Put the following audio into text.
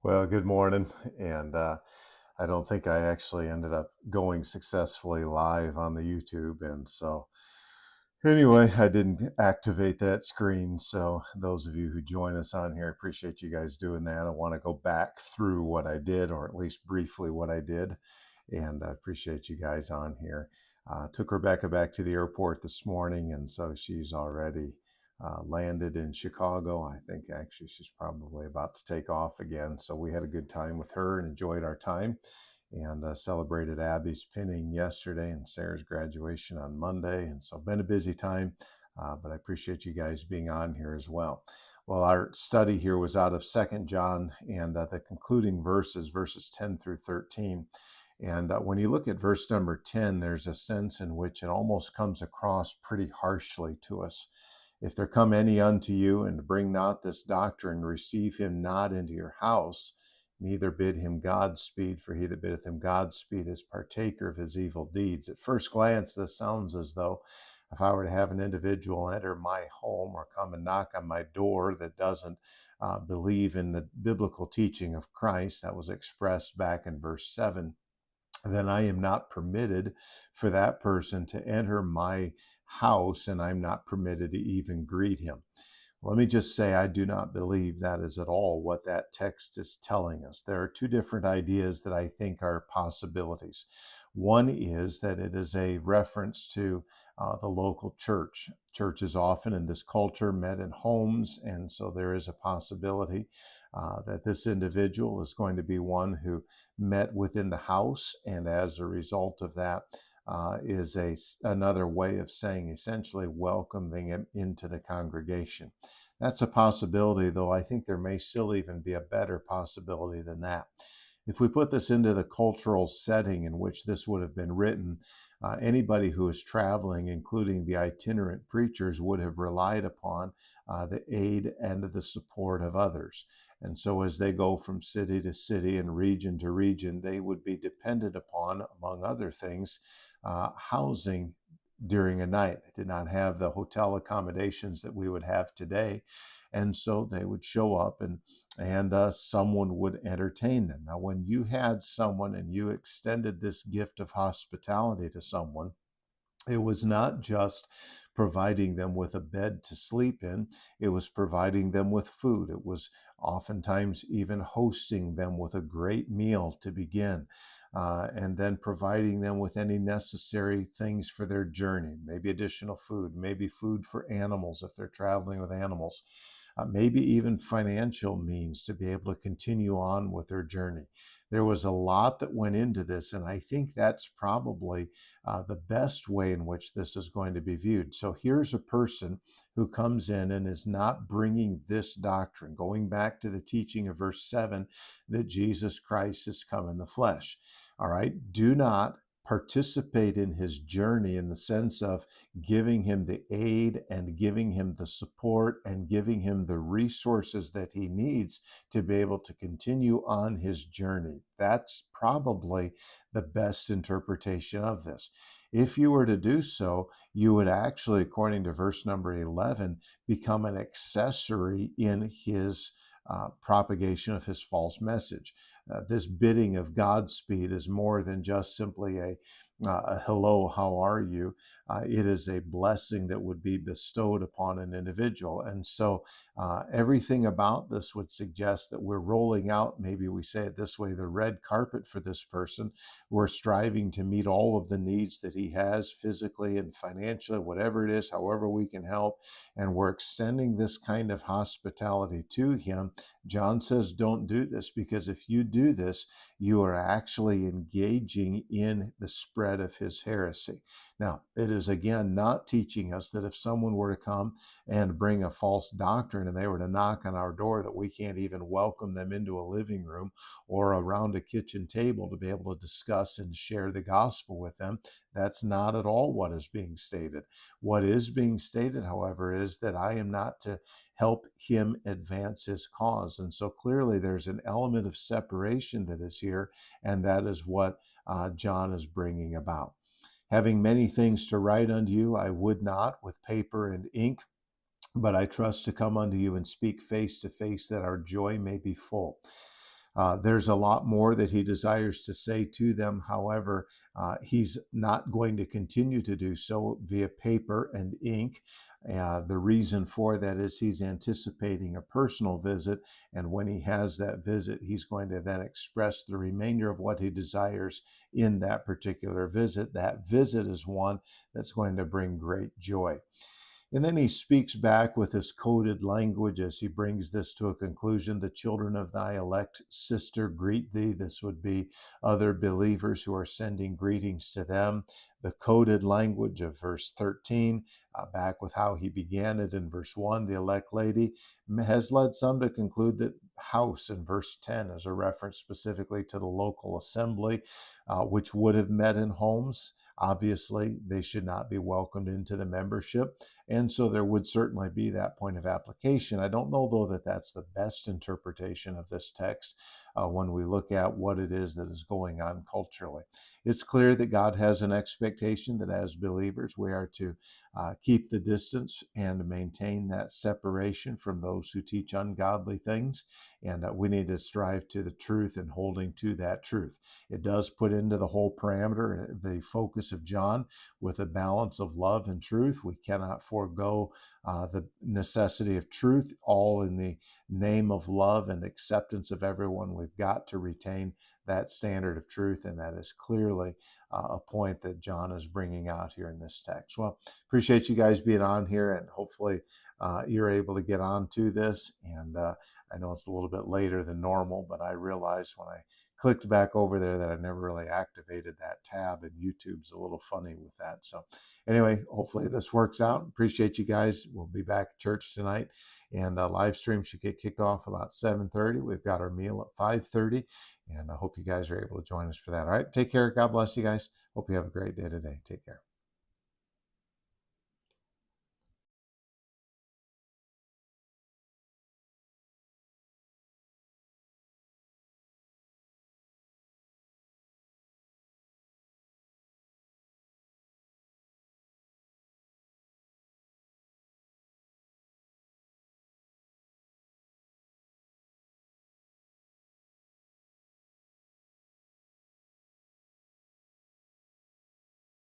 Well, good morning. And I don't think I actually ended up going successfully live on the YouTube. And so, anyway, I didn't activate that screen. So, those of you who join us on here, I appreciate you guys doing that. I want to go back through what I did, or at least briefly what I did. And I appreciate you guys on here. Took Rebecca back to the airport this morning. And so she's already landed in Chicago. I think actually she's probably about to take off again. So we had a good time with her and enjoyed our time and celebrated Abby's pinning yesterday and Sarah's graduation on Monday. And so been a busy time, but I appreciate you guys being on here as well. Well, our study here was out of Second John and the concluding verses 10 through 13. And when you look at verse number 10, there's a sense in which it almost comes across pretty harshly to us. If there come any unto you, and bring not this doctrine, receive him not into your house, neither bid him Godspeed, for he that biddeth him Godspeed is partaker of his evil deeds. At first glance, this sounds as though if I were to have an individual enter my home or come and knock on my door that doesn't believe in the biblical teaching of Christ that was expressed back in verse 7, then I am not permitted for that person to enter my house, and I'm not permitted to even greet him. Let me just say, I do not believe that is at all what that text is telling us. There are two different ideas that I think are possibilities. One is that it is a reference to the local church. Churches often in this culture met in homes, and so there is a possibility that this individual is going to be one who met within the house, and as a result of that, is another way of saying essentially welcoming him into the congregation. That's a possibility, though I think there may still even be a better possibility than that. If we put this into the cultural setting in which this would have been written, anybody who is traveling, including the itinerant preachers, would have relied upon the aid and the support of others. And so, as they go from city to city and region to region, they would be dependent upon, among other things, housing during a night. They did not have the hotel accommodations that we would have today. And so they would show up and someone would entertain them. Now, when you had someone and you extended this gift of hospitality to someone, it was not just providing them with a bed to sleep in, it was providing them with food. It was oftentimes even hosting them with a great meal to begin, and then providing them with any necessary things for their journey, maybe additional food, maybe food for animals if they're traveling with animals. Maybe even financial means to be able to continue on with their journey. There was a lot that went into this, and I think that's probably the best way in which this is going to be viewed. So here's a person who comes in and is not bringing this doctrine, going back to the teaching of verse 7 that Jesus Christ has come in the flesh. All right, do not participate in his journey in the sense of giving him the aid and giving him the support and giving him the resources that he needs to be able to continue on his journey. That's probably the best interpretation of this. If you were to do so, you would actually, according to verse number 11, become an accessory in his propagation of his false message. This bidding of Godspeed is more than just simply a hello, how are you? It is a blessing that would be bestowed upon an individual. And so everything about this would suggest that we're rolling out, maybe we say it this way, the red carpet for this person. We're striving to meet all of the needs that he has physically and financially, whatever it is, however we can help. And we're extending this kind of hospitality to him. John says, don't do this, because if you do this, you are actually engaging in the spread of his heresy. Now, it is again not teaching us that if someone were to come and bring a false doctrine and they were to knock on our door, that we can't even welcome them into a living room or around a kitchen table to be able to discuss and share the gospel with them. That's not at all what is being stated. What is being stated, however, is that I am not to help him advance his cause. And so clearly there's an element of separation that is here, and that is what John is bringing about. Having many things to write unto you, I would not with paper and ink, but I trust to come unto you and speak face to face, that our joy may be full. There's a lot more that he desires to say to them. However, he's not going to continue to do so via paper and ink. The reason for that is he's anticipating a personal visit, and when he has that visit, he's going to then express the remainder of what he desires in that particular visit. That visit is one that's going to bring great joy. And then he speaks back with this coded language as he brings this to a conclusion. The children of thy elect sister greet thee. This would be other believers who are sending greetings to them. The coded language of verse 13, back with how he began it in verse 1, the elect lady, has led some to conclude that house in verse 10 is a reference specifically to the local assembly, which would have met in homes. Obviously, they should not be welcomed into the membership. And so there would certainly be that point of application. I don't know, though, that that's the best interpretation of this text when we look at what it is that is going on culturally. It's clear that God has an expectation that as believers, we are to keep the distance and maintain that separation from those who teach ungodly things. And we need to strive to the truth and holding to that truth. It does put into the whole parameter the focus of John with a balance of love and truth. We cannot forego the necessity of truth, all in the name of love and acceptance of everyone. We've got to retain that standard of truth, and that is clearly a point that John is bringing out here in this text. Well, appreciate you guys being on here, and hopefully you're able to get on to this. And I know it's a little bit later than normal, but I realized when I clicked back over there that I never really activated that tab, and YouTube's a little funny with that. So anyway, hopefully this works out. Appreciate you guys. We'll be back at church tonight, and live stream should get kicked off about 7:30. We've got our meal at 5:30, and I hope you guys are able to join us for that. All right, take care. God bless you guys. Hope you have a great day today. Take care.